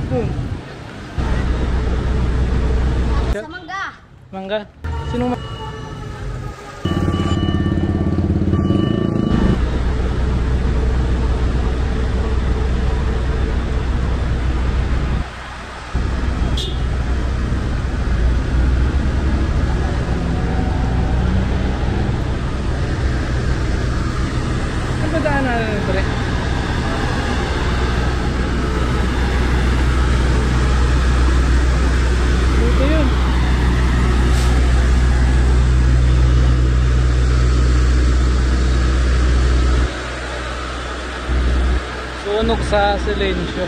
Dun. Sa mangga. Mangga? Sinong Ano ba daan natin, pre? Ito yun. Sunog sa Silencio.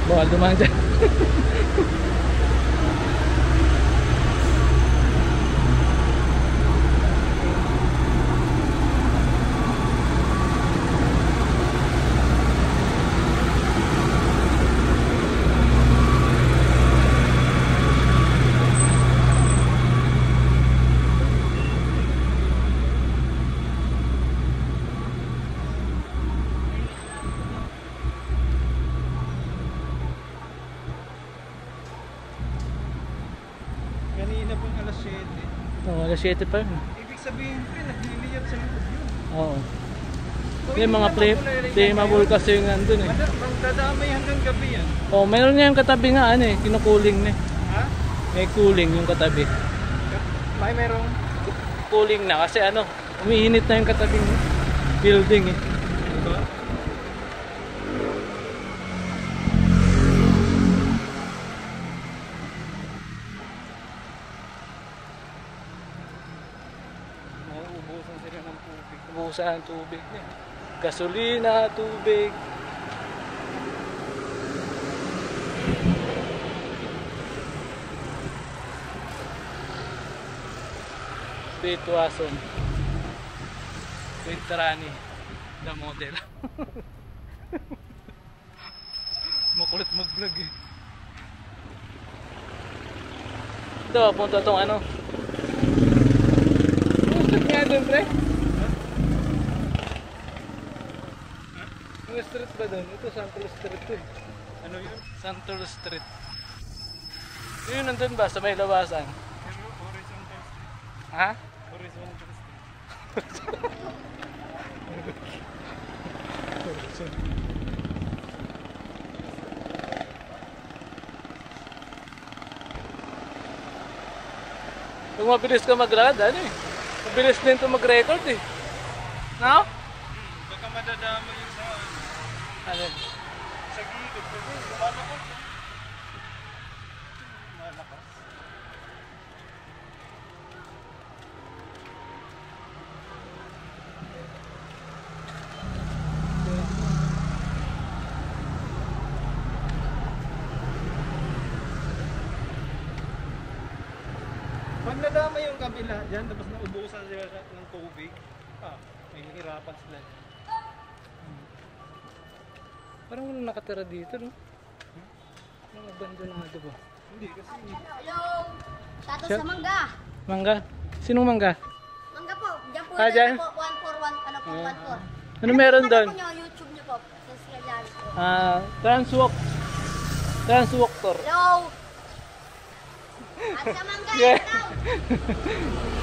Bawal dumaan dyan. Kanina pong alas 7. Oo, alas 7 pa yun. Ibig sabihin pre, nagliliyab sa loob yun. Oo. Kung Yung mga flammable kasi yung nandun eh. Magdadamay hanggang gabi yan. Oh, meron nga yung katabi nga ano eh, kinukuling na eh. Ha? May cooling yung katabi. May merong Cooling na kasi ano, umiinit na yung katabing building eh. diba? Mauubusan sila ng tubig. Ubusan ng tubig eh. Gasolina, tubig. Pitwason. Winterani. The model. Makulit mag-vlog eh. Ito, punta tong ano. Ano nga doon, pre? Yung street ba doon? Ito, Santos Street eh. Ano yun? Santos Street. Yun nandun ba sa may labasan? Horizontal street. Ha? Horizontal street. Kung mabilis ka maglakad, ano eh. Mabilis din ito mag-record eh. No? Baka madadama yun sa Ano? sa gilid. Kasi lumalakas. Malakas. Pag nadama yung kabila dyan, tapos naubusan sila ng tubig, may hihirapan sila. Parang walang nakatira dito, no? Parang abandon na ito ba? Hindi kasi Hello. Tato Sir? sa mangga. Mangga? Sinong mangga? Mangga po. Diyan po. Ah, dyan? Po, 141. Ano po, 14. Ano meron doon? Ano po nyo, YouTube nyo po. Subscribe po. Transwalk. Transwalker. Hello. At sa mangga. Yeah. Hello.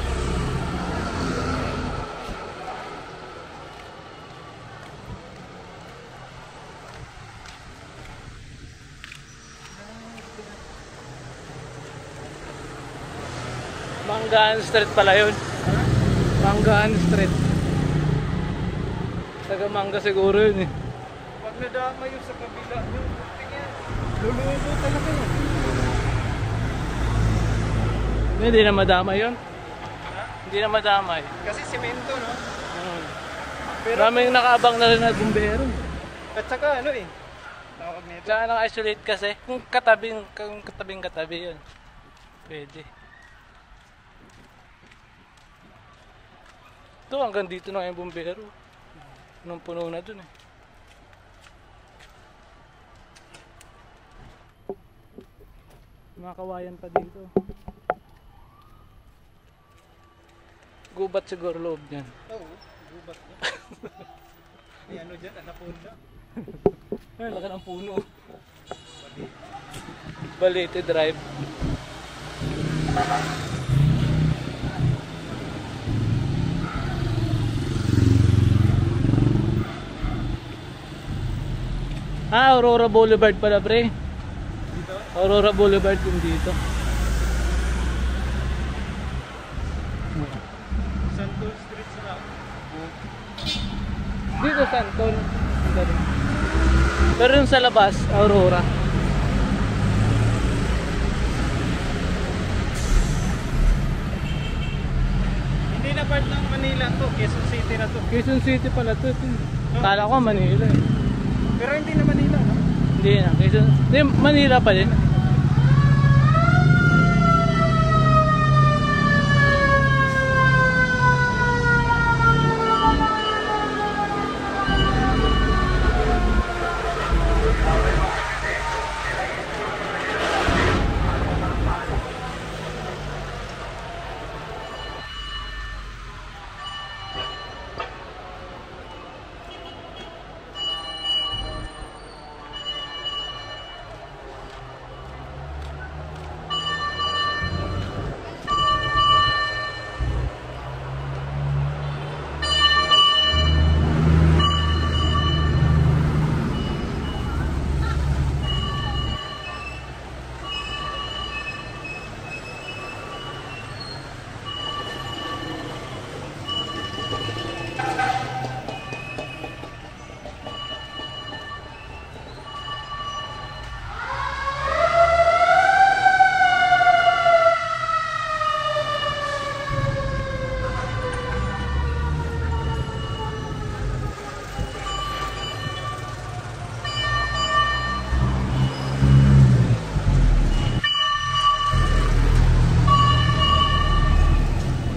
Manggaan Street pala yun. Manggaan Street. Taga Mangga siguro yun eh. pag nadama yung sa kabila, yung tingin, lulubo talaga yun. Hindi na madamay yun. Ha? Hindi na madamay. Kasi semento, no? Pero maraming nakaabang na rin na bumbero. At saka ano eh, tawag nito. Tsaka naka-isolate kasi. Kung katabing-katabi yun. Pwede. Ito hanggang dito na yung bumbero. Nung puno na dun eh. Mga kawayan pa dito. gubat siguro loob niyan. Oo, gubat na. May ano dyan, anaconda. Ay, laki ng puno. Balete Drive. Ah, Aurora Boulevard pala, pre. Dito, Aurora Boulevard yung dito. Santol Street sa Dito Santol. Pero yung sa labas, Aurora. Hindi na part ng Manila to, Quezon City na to. Quezon City pala to. Kala ko Manila eh. Pero hindi na Manila, no? Hindi na. Quezon, hindi, Manila pa din.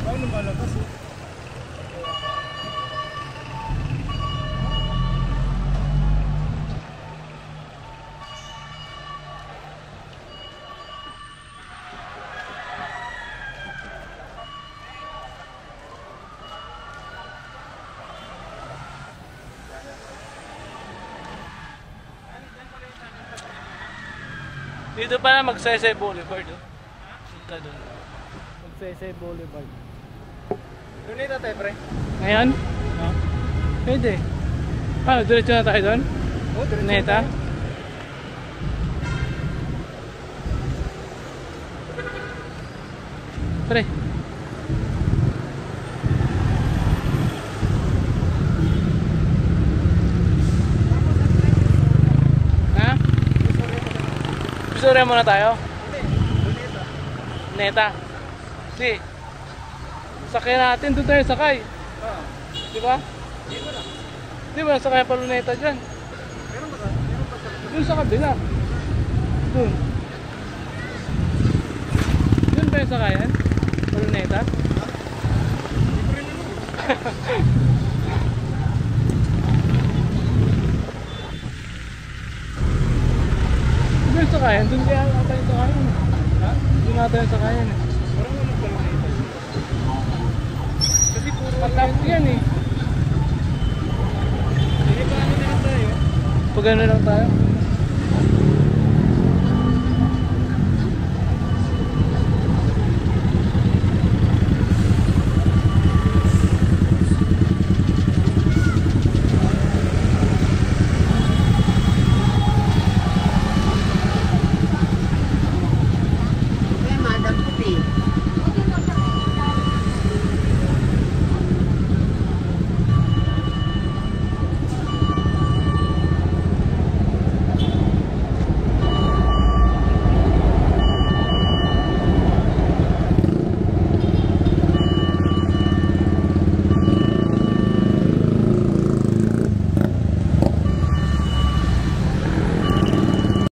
Paano malakas eh? Dito pala Magsaysay Boulevard. Oh. Punta doon. Magsaysay Boulevard. Luneta tayo, pre. Ngayon? No? Pwede. Ah, diretso na tayo doon? Oh, diretso Neta? tayo. Pre. Ha? Visoria muna tayo? Hindi, Luneta. Neta. Si. Sakay natin, doon tayo sakay. Ah, Di ba? dito na. Di ba, sakay pa Luneta dyan. Meron ba sa Doon sa kabila. Doon. Doon ba yung sakayan? Luneta? Hindi ko rin naman. Doon yung sakayan. Doon kaya ata yung sakayan. Ha? Doon ata yung sakayan. Parang walang Luneta. Kasi puro Patap yan eh. Hindi pa ano na lang tayo. Pag ano lang tayo.